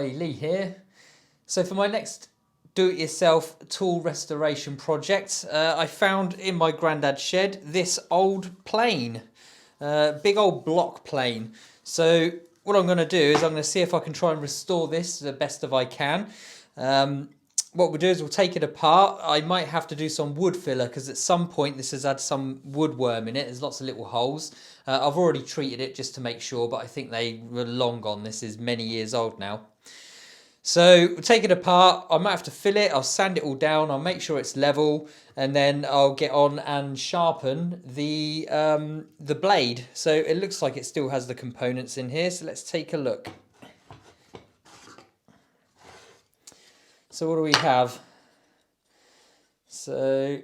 Hi, Lee here. So for my next do-it-yourself tool restoration project, I found in my granddad's shed this old plane, big old block plane. So what I'm going to do is I'm going to see if I can try and restore this the best of I can. What we'll do is we'll take it apart. I might have to do some wood filler because at some point this has had some woodworm in it. There's lots of little holes. I've already treated it just to make sure, but I think they were long gone. This is many years old now. So we'll take it apart. I might have to fill it. I'll sand it all down. I'll make sure it's level, and then I'll get on and sharpen the blade. So it looks like it still has the components in here. So let's take a look. So what do we have? So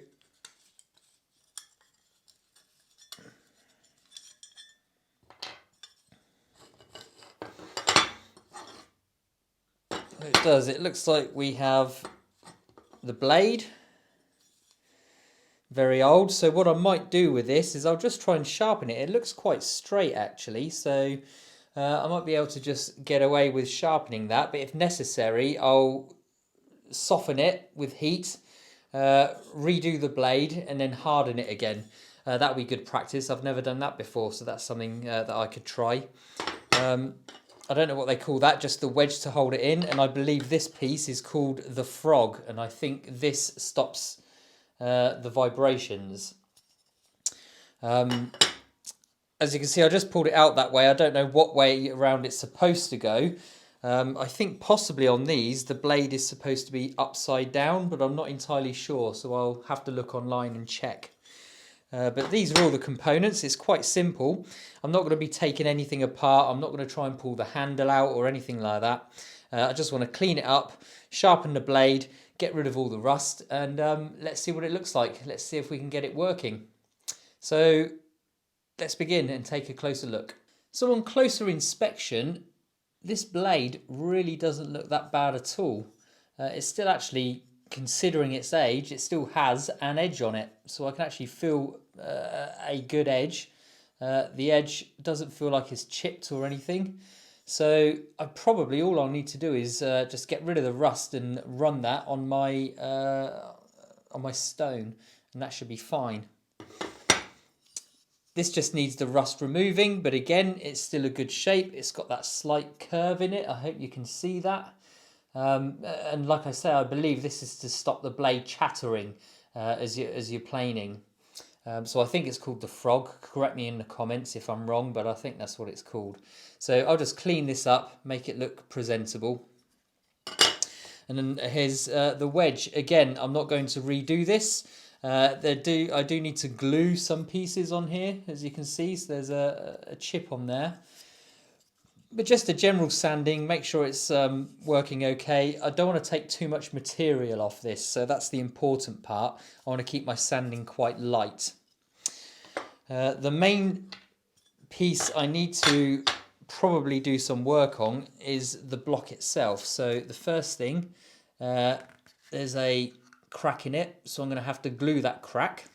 it does. It looks like we have the blade. Very old. So what I might do with this is I'll just try and sharpen it. It looks quite straight actually. So I might be able to just get away with sharpening that. But if necessary, I'll soften it with heat, redo the blade, and then harden it again. That would be good practice. I've never done that before, so that's something that I could try. I don't know what they call that, just the wedge to hold it in, and I believe this piece is called the frog, and I think this stops the vibrations. As you can see, I just pulled it out that way. I don't know what way around it's supposed to go. I think possibly on these the blade is supposed to be upside down, but I'm not entirely sure, so I'll have to look online and check. But these are all the components. It's quite simple. I'm not going to be taking anything apart. I'm not going to try and pull the handle out or anything like that. I just want to clean it up, sharpen the blade, get rid of all the rust, and let's see what it looks like. Let's see if we can get it working. So let's begin and take a closer look. So on closer inspection, this blade really doesn't look that bad at all. It's still actually, considering its age, it still has an edge on it. So I can actually feel a good edge. The edge doesn't feel like it's chipped or anything. So all I'll need to do is just get rid of the rust and run that on my stone, and that should be fine. This just needs the rust removing, but again, it's still a good shape. It's got that slight curve in it. I hope you can see that. And like I say, I believe this is to stop the blade chattering as you're planing. So I think it's called the frog. Correct me in the comments if I'm wrong, but I think that's what it's called. So I'll just clean this up, make it look presentable. And then here's the wedge. Again, I'm not going to redo this. I do need to glue some pieces on here, as you can see. So there's a chip on there. But just a general sanding, make sure it's working okay. I don't want to take too much material off this, so that's the important part. I want to keep my sanding quite light. The main piece I need to probably do some work on is the block itself. So the first thing, there's a crack in it, so I'm going to have to glue that crack.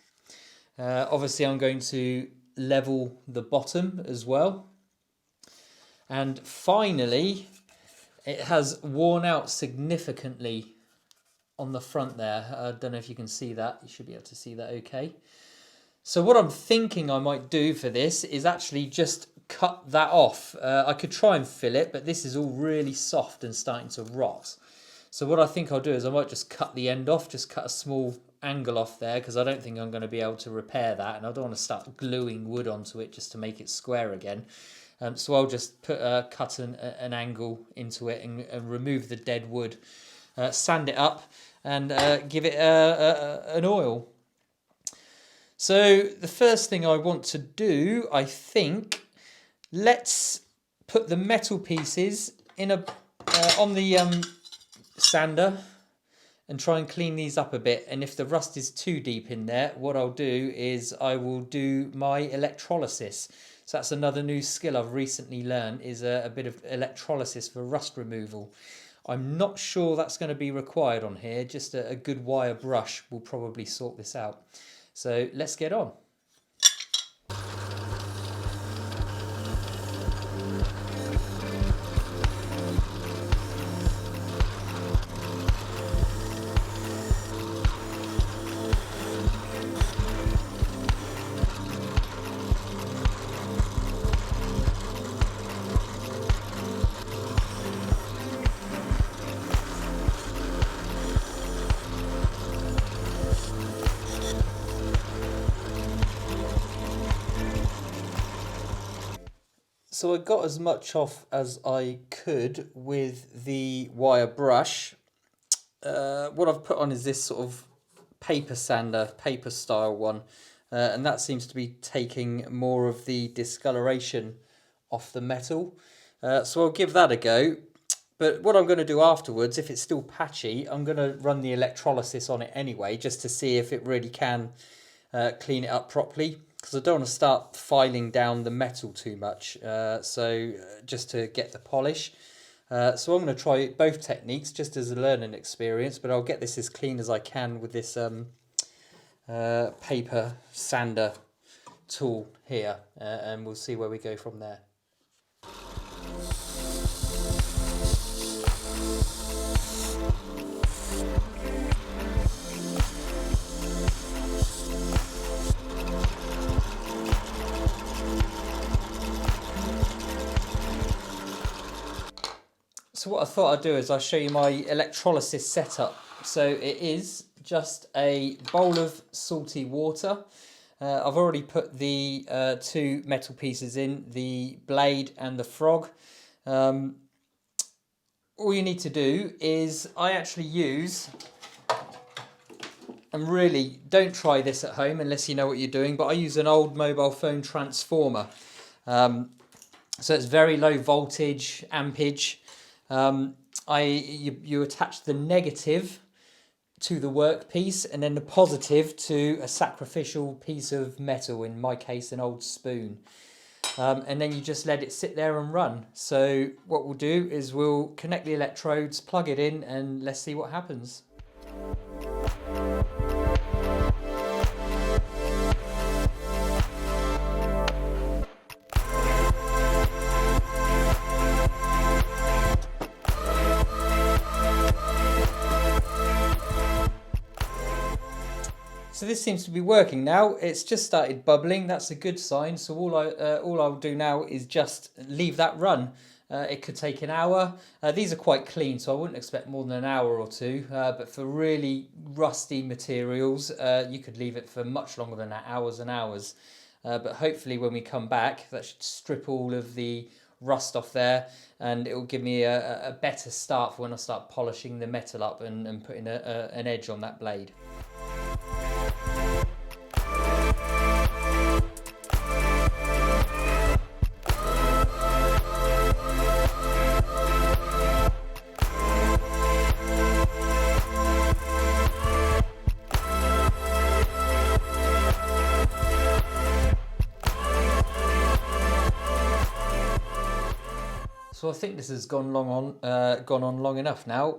Obviously I'm going to level the bottom as well. And finally, it has worn out significantly on the front there. I don't know if you can see that. You should be able to see that okay. So what I'm thinking I might do for this is actually just cut that off. I could try and fill it, but this is all really soft and starting to rot. So what I think I'll do is I might just cut the end off, just cut a small angle off there, because I don't think I'm going to be able to repair that, and I don't want to start gluing wood onto it just to make it square again. So I'll just cut an angle into it and remove the dead wood, sand it up, and give it an oil. So the first thing I want to do, I think, let's put the metal pieces in on the sander and try and clean these up a bit. And if the rust is too deep in there, what I'll do is I will do my electrolysis. So that's another new skill I've recently learned, is a bit of electrolysis for rust removal. I'm not sure that's going to be required on here. Just a good wire brush will probably sort this out. So let's get on. So I got as much off as I could with the wire brush. What I've put on is this sort of paper sander, paper style one, and that seems to be taking more of the discoloration off the metal. So I'll give that a go. But what I'm going to do afterwards, if it's still patchy, I'm going to run the electrolysis on it anyway, just to see if it really can clean it up properly. Because I don't want to start filing down the metal too much, just to get the polish. So I'm going to try both techniques just as a learning experience, but I'll get this as clean as I can with this paper sander tool here, and we'll see where we go from there. So what I thought I'd do is I'll show you my electrolysis setup. So it is just a bowl of salty water. I've already put the two metal pieces in, the blade and the frog. All you need to do is I actually use, and really don't try this at home unless you know what you're doing, but I use an old mobile phone transformer. So it's very low voltage, ampage. You attach the negative to the workpiece and then the positive to a sacrificial piece of metal, in my case an old spoon, and then you just let it sit there and run. So what we'll do is we'll connect the electrodes, plug it in, and let's see what happens. So this seems to be working now. It's just started bubbling. That's a good sign. So all I'll do now is just leave that run. It could take an hour. These are quite clean, so I wouldn't expect more than an hour or two. But for really rusty materials, you could leave it for much longer than that, hours and hours. But hopefully when we come back, that should strip all of the rust off there, and it will give me a better start for when I start polishing the metal up and putting an edge on that blade. So I think this has gone on long enough now.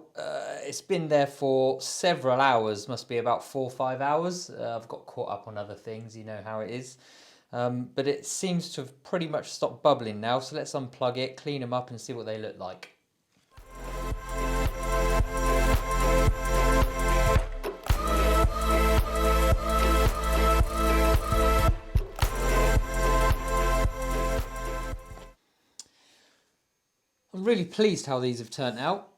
It's been there for several hours, must be about 4 or 5 hours. I've got caught up on other things, you know how it is. But it seems to have pretty much stopped bubbling now. So let's unplug it, clean them up and see what they look like. I'm really pleased how these have turned out.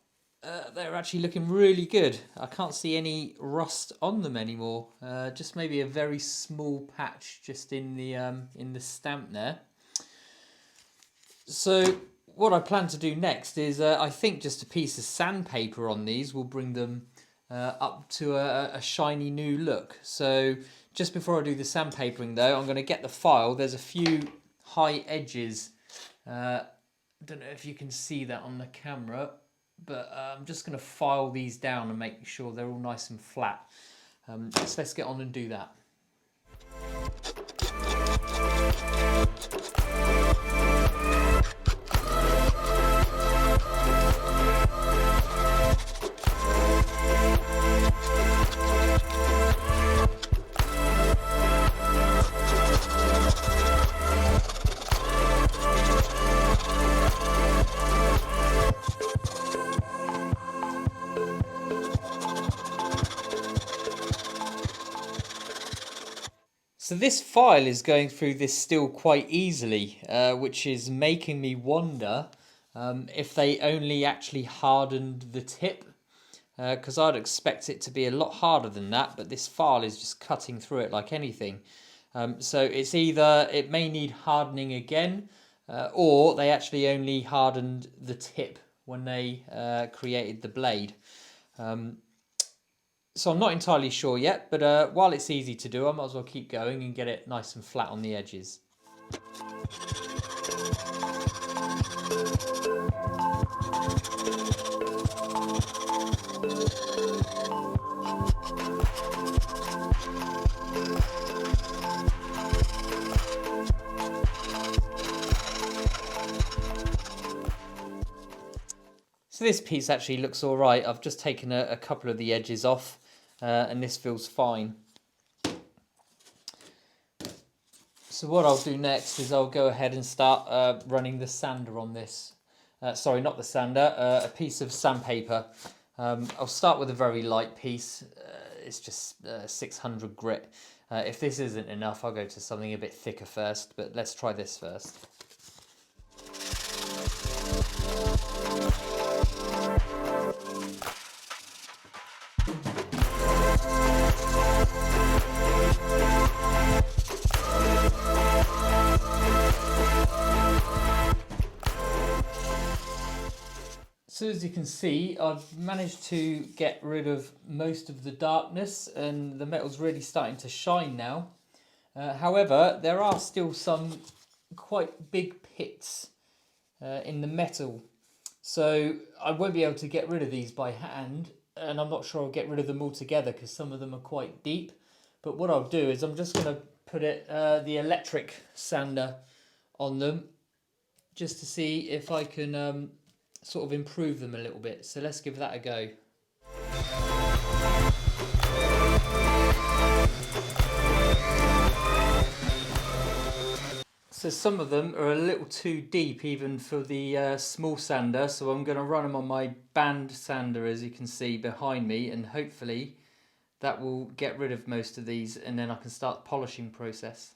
They're actually looking really good. I can't see any rust on them anymore. Just maybe a very small patch just in the stamp there. So what I plan to do next is I think just a piece of sandpaper on these will bring them up to a shiny new look. So just before I do the sandpapering though, I'm going to get the file. There's a few high edges. I don't know if you can see that on the camera, but I'm just going to file these down and make sure they're all nice and flat. So let's get on and do that. So this file is going through this still quite easily, which is making me wonder if they only actually hardened the tip, because I'd expect it to be a lot harder than that, but this file is just cutting through it like anything. So it's either it may need hardening again, or they actually only hardened the tip when they created the blade. So I'm not entirely sure yet, but while it's easy to do, I might as well keep going and get it nice and flat on the edges. So this piece actually looks all right. I've just taken a couple of the edges off and this feels fine. So what I'll do next is I'll go ahead and start running the sander on this. Sorry, not the sander, a piece of sandpaper. I'll start with a very light piece. It's just 600 grit. If this isn't enough, I'll go to something a bit thicker first, but let's try this first. So as you can see, I've managed to get rid of most of the darkness and the metal's really starting to shine now. However, there are still some quite big pits in the metal. So I won't be able to get rid of these by hand, and I'm not sure I'll get rid of them altogether because some of them are quite deep. But what I'll do is I'm just going to put the electric sander on them just to see if I can sort of improve them a little bit. So let's give that a go. So some of them are a little too deep even for the small sander, so I'm going to run them on my band sander, as you can see behind me, and hopefully that will get rid of most of these and then I can start the polishing process.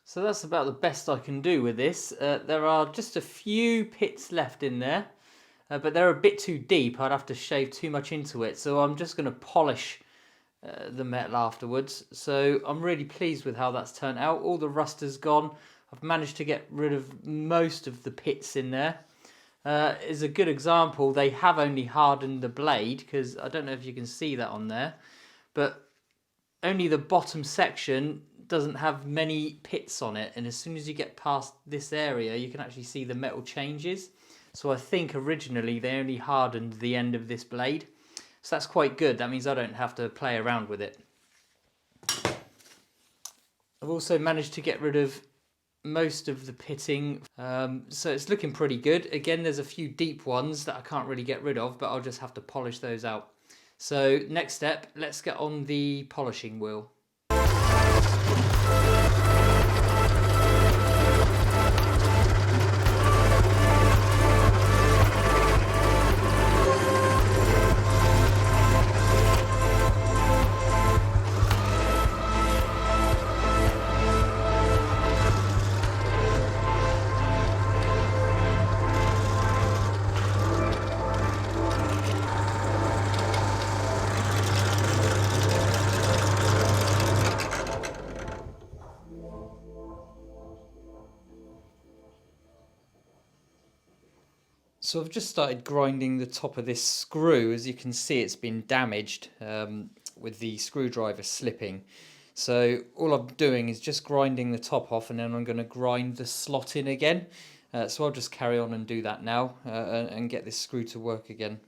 So that's about the best I can do with this. There are just a few pits left in there, but they're a bit too deep. I'd have to shave too much into it. So I'm just going to polish the metal afterwards. So I'm really pleased with how that's turned out. All the rust has gone. I've managed to get rid of most of the pits in there. Is a good example. They have only hardened the blade, because I don't know if you can see that on there, but only the bottom section doesn't have many pits on it, and as soon as you get past this area you can actually see the metal changes. So I think originally they only hardened the end of this blade, so that's quite good. That means I don't have to play around with it. I've also managed to get rid of most of the pitting, so it's looking pretty good. Again, there's a few deep ones that I can't really get rid of, but I'll just have to polish those out. So next step, let's get on the polishing wheel. So I've just started grinding the top of this screw. As you can see, it's been damaged with the screwdriver slipping. So all I'm doing is just grinding the top off, and then I'm going to grind the slot in again. So I'll just carry on and do that now and get this screw to work again.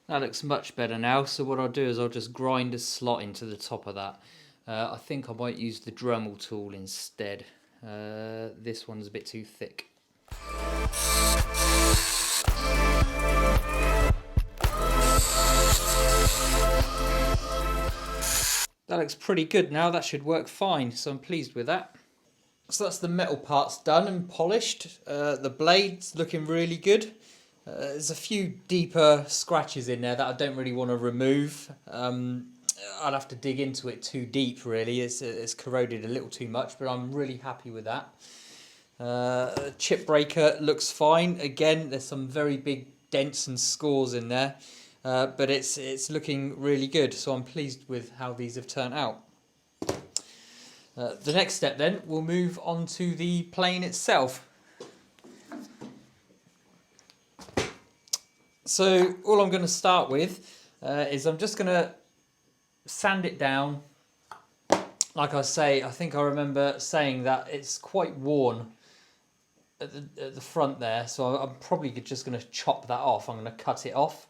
That looks much better now, so what I'll do is I'll just grind a slot into the top of that. I think I might use the Dremel tool instead. This one's a bit too thick. That looks pretty good now, that should work fine, so I'm pleased with that. So that's the metal parts done and polished. The blade's looking really good. There's a few deeper scratches in there that I don't really want to remove. I'd have to dig into it too deep really, it's corroded a little too much, but I'm really happy with that. Chip breaker looks fine. Again, there's some very big dents and scores in there. But it's looking really good, so I'm pleased with how these have turned out. The next step then, we'll move on to the plane itself. So all I'm going to start with is I'm just going to sand it down. Like I say, I think I remember saying that it's quite worn at the front there, so I'm probably just going to chop that off. I'm going to cut it off.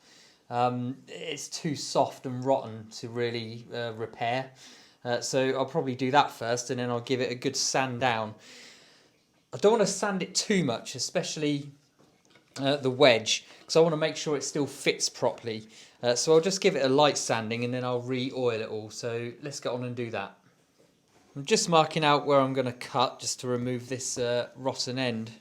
It's too soft and rotten to really repair, so I'll probably do that first and then I'll give it a good sand down. I don't want to sand it too much, especially the wedge, because I want to make sure it still fits properly. So I'll just give it a light sanding and then I'll re-oil it all. So let's get on and do that. I'm just marking out where I'm going to cut just to remove this rotten end.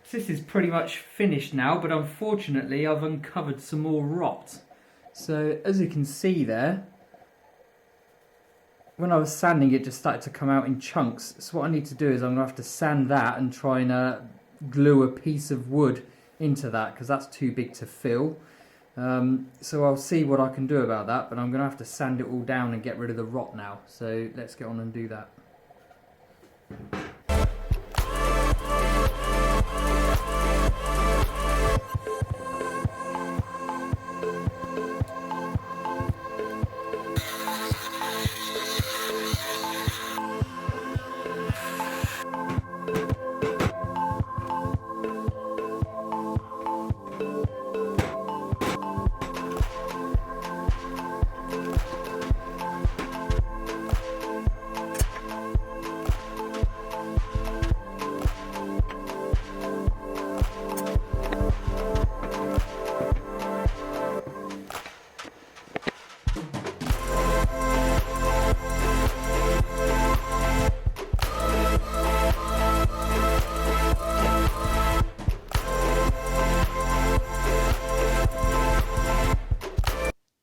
This is pretty much finished now, but unfortunately I've uncovered some more rot. So as you can see there, when I was sanding it just started to come out in chunks. So what I need to do is I'm going to have to sand that and try and glue a piece of wood into that, because that's too big to fill. So I'll see what I can do about that, but I'm going to have to sand it all down and get rid of the rot now. So let's get on and do that.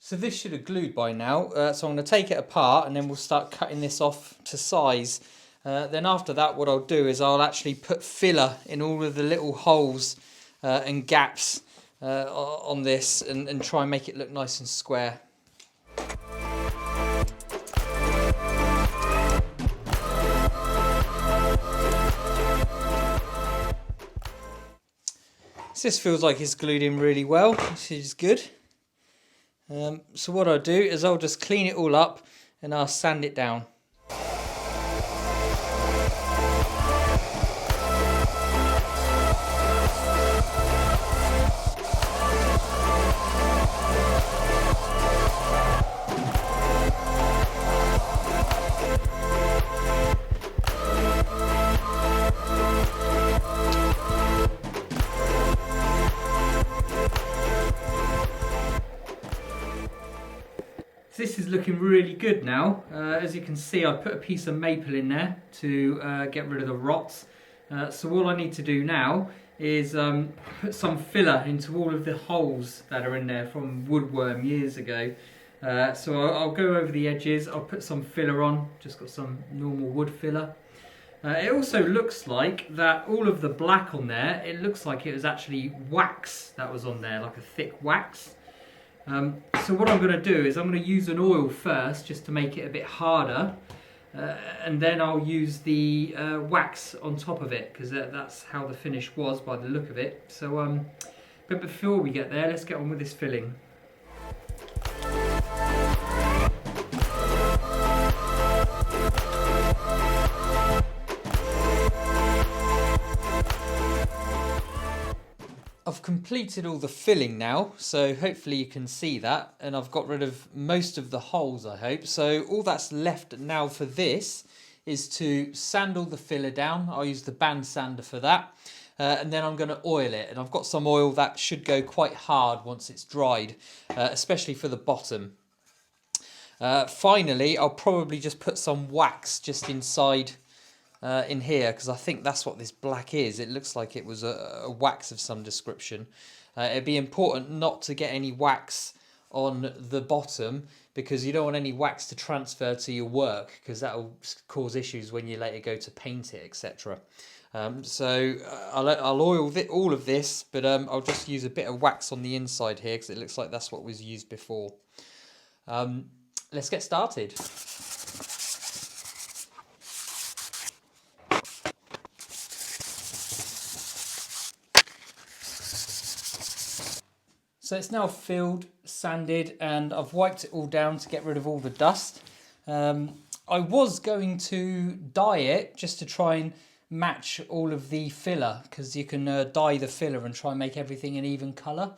So this should have glued by now, so I'm going to take it apart and then we'll start cutting this off to size. Then after that what I'll do is I'll actually put filler in all of the little holes and gaps on this and try and make it look nice and square. So this feels like it's glued in really well, which is good. So what I'll do is I'll just clean it all up and I'll sand it down. This is looking really good now. As you can see, I put a piece of maple in there to get rid of the rots. So all I need to do now is put some filler into all of the holes that are in there from woodworm years ago. So I'll go over the edges, I'll put some filler on, just got some normal wood filler. It also looks like that all of the black on there, it looks like it was actually wax that was on there, like a thick wax. So what I'm going to do is I'm going to use an oil first just to make it a bit harder. And then I'll use the wax on top of it, because that's how the finish was by the look of it. So, but before we get there, let's get on with this filling. I've completed all the filling now, so hopefully you can see that, and I've got rid of most of the holes, I hope. So all that's left now for this is to sand all the filler down. I'll use the band sander for that, and then I'm going to oil it, and I've got some oil that should go quite hard once it's dried, especially for the bottom. Finally, I'll probably just put some wax just inside in here, because I think that's what this black is. It looks like it was a wax of some description. It'd be important not to get any wax on the bottom, because you don't want any wax to transfer to your work, because that will cause issues when you later go to paint it, etc. So I'll oil all of this, but I'll just use a bit of wax on the inside here, because it looks like that's what was used before. Let's get started. So it's now filled, sanded, and I've wiped it all down to get rid of all the dust. I was going to dye it just to try and match all of the filler, because you can dye the filler and try and make everything an even colour.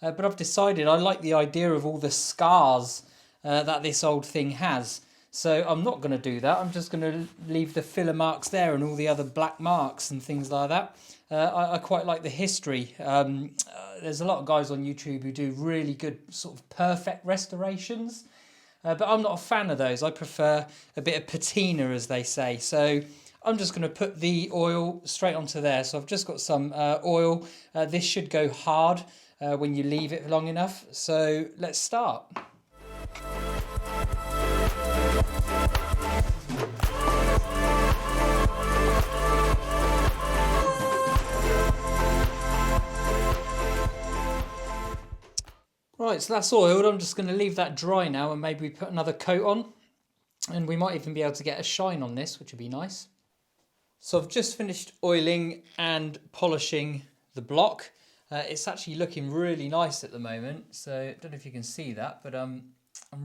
But I've decided I like the idea of all the scars that this old thing has. So I'm not going to do that. I'm just going to leave the filler marks there and all the other black marks and things like that. I quite like the history. There's a lot of guys on YouTube who do really good sort of perfect restorations. But I'm not a fan of those. I prefer a bit of patina, as they say. So I'm just going to put the oil straight onto there. So I've just got some oil. This should go hard when you leave it long enough. So let's start. Right, so that's oiled. I'm just going to leave that dry now and maybe put another coat on. And we might even be able to get a shine on this, which would be nice. So I've just finished oiling and polishing the block. It's actually looking really nice at the moment. So I don't know if you can see that, but I'm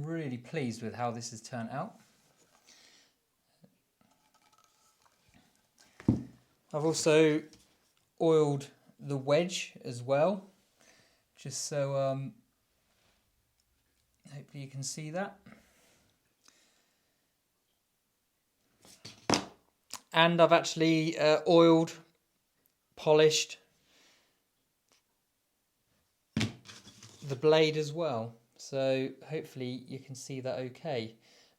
really pleased with how this has turned out. I've also oiled the wedge as well, just so hopefully you can see that. And I've actually oiled, polished the blade as well. So hopefully you can see that okay.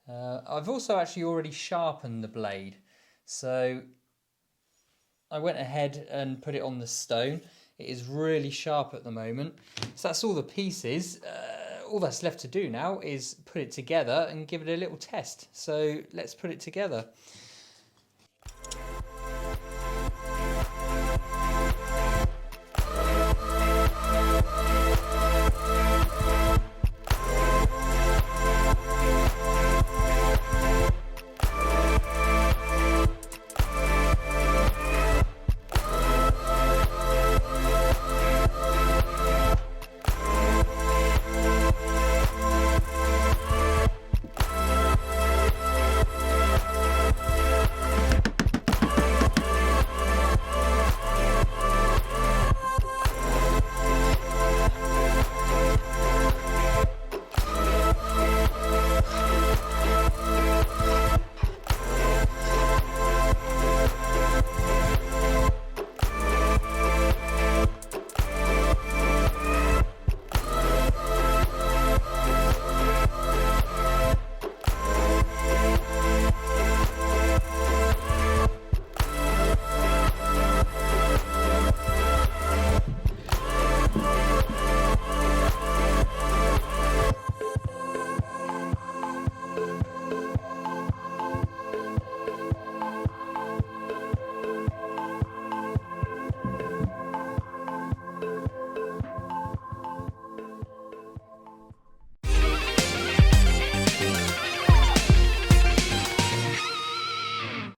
I've also actually already sharpened the blade. So I went ahead and put it on the stone. It is really sharp at the moment. So that's all the pieces. All that's left to do now is put it together and give it a little test. So let's put it together.